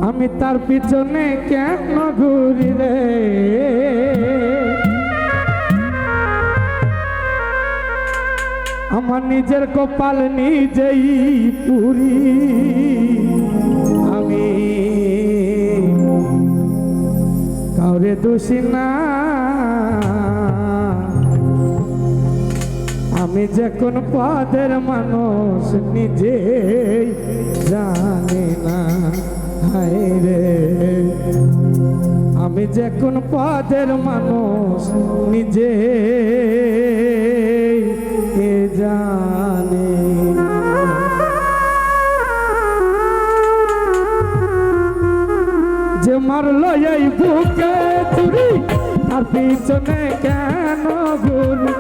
আমি তার পিছনে কেন ঘুরি রে, আমার নিজের কপাল নিজেই পুরি। আমি কাউরে দোষী না, আমি যে কোন পদের মানুষ নিজেই জানি না। হায় রে, আমি যে কোন পদের মানুষ নিজেই জানি না। যে মারলো এই বুকে চুরি, তার পিছনে কেন ঘুরি।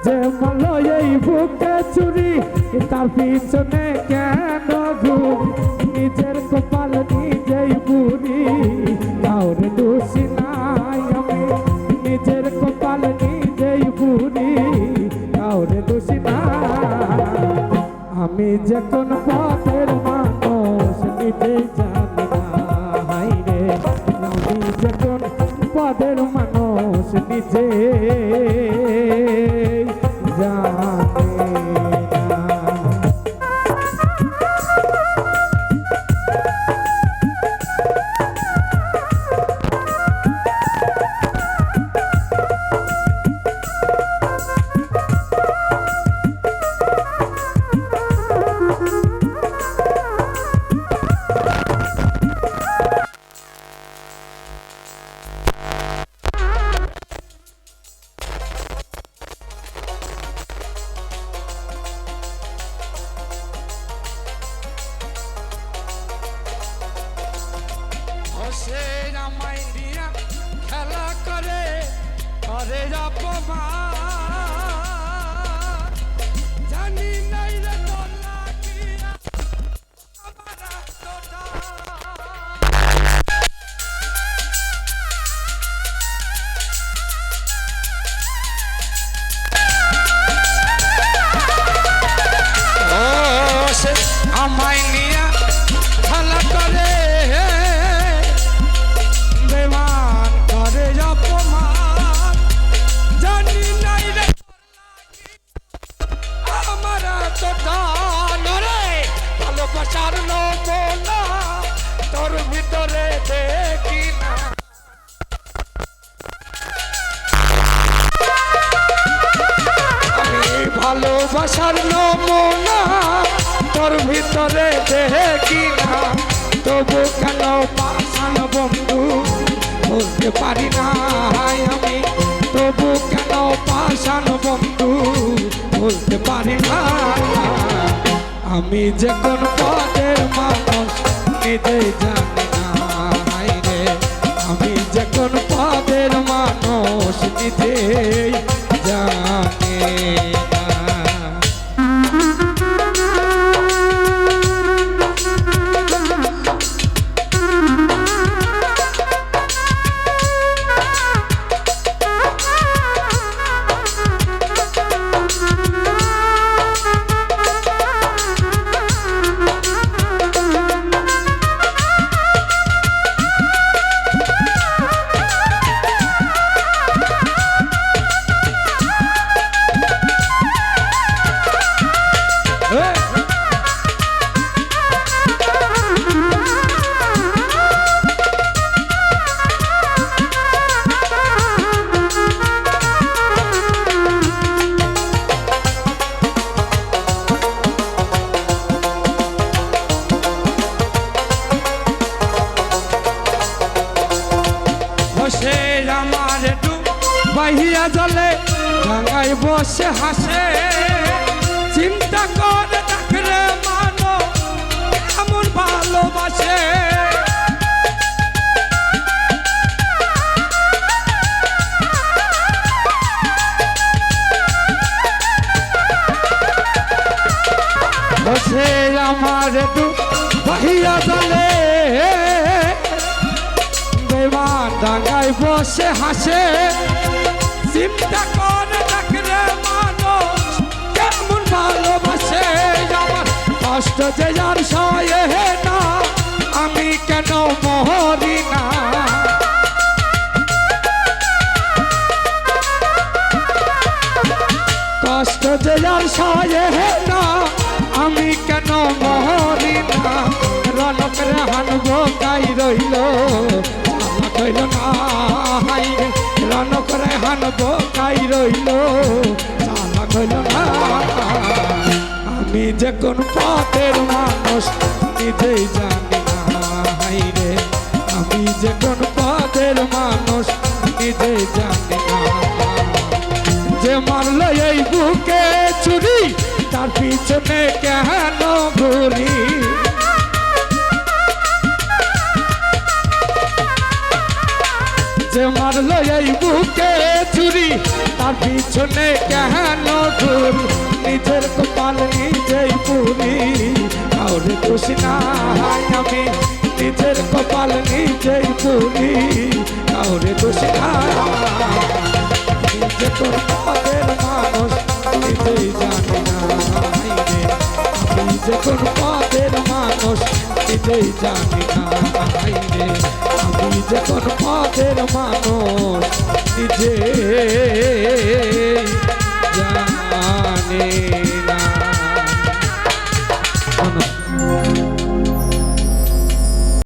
যে মারলো এই বুকে চুরি, তার পিছনে কেন ঘুরি। নিজের কপাল নিজেই পুরি, কাউরে দোষী নাই। আমি নিজের কপাল নিজেই পুরি, কাউরে দোষী নাই। আমি যে কোন পথের মানুষ নিজেই জানি না। হায় রে, আমি যে কোন পথের মানুষ নিজেই জানি না। খেলা করে করে অপমান, জানি নাই রে তোর লাগিয়া আমার আত্মটা। আমায় নিয়া খেলা করে ভালোবাসার নমুনা তোর ভিতরে দেখি না। আমি ভালোবাসার নমুনা তোর ভিতরে দেখি না। তবু কেন পাশান বন্ধু বলতে পারি না। আমি তবু কেন পাশান বন্ধু বলতে পারি না। আমি যে কোন পদের মানুষ নিজেই জানি না। হায় রে, আমি যে কোন পদের মানুষ নিজেই জানি না। বাহিয়া জলে গঙ্গায় বসে হাসে, চিন্তা করে দেখলে মানো এমন ভালোবাসে। বসে আমার বাহিয়া জলে বেমান ডাঙ্গায় বসে হাসে, চিন্তা করে দেখলে মানুষ কেমন ভালোবাসে আমার কষ্ট যে আর সয়ে না আমি কেন মরি না কষ্ট যে আর সয়ে না আমি কেন মরি না রনক হানব গাই রইল চালা কইল না হাই রে রনক হানব গাই রইল চালা কইল না আমি যে কোন পথের মানুষ নিজেই জানি না হাই রে আমি যে কোন পথের মানুষ নিজেই জানি না যে মারল এই বুকে চুরি তার পিছনে কেন ঘুরি যে মারল এই বুকে চুরি তার পিছনে কেন ঘুরি নিজের কপাল নিজেই পুরি কাউরে খুশি না আমি নিজের কপাল নিজেই পুরি কাউরে খুশি না যে তোর পথের মানুষ নিজেই জানি না আমি যে কোন পথের মানুষ নিজেই জানি না আমি যে কোন পথের মানুষ নিজেই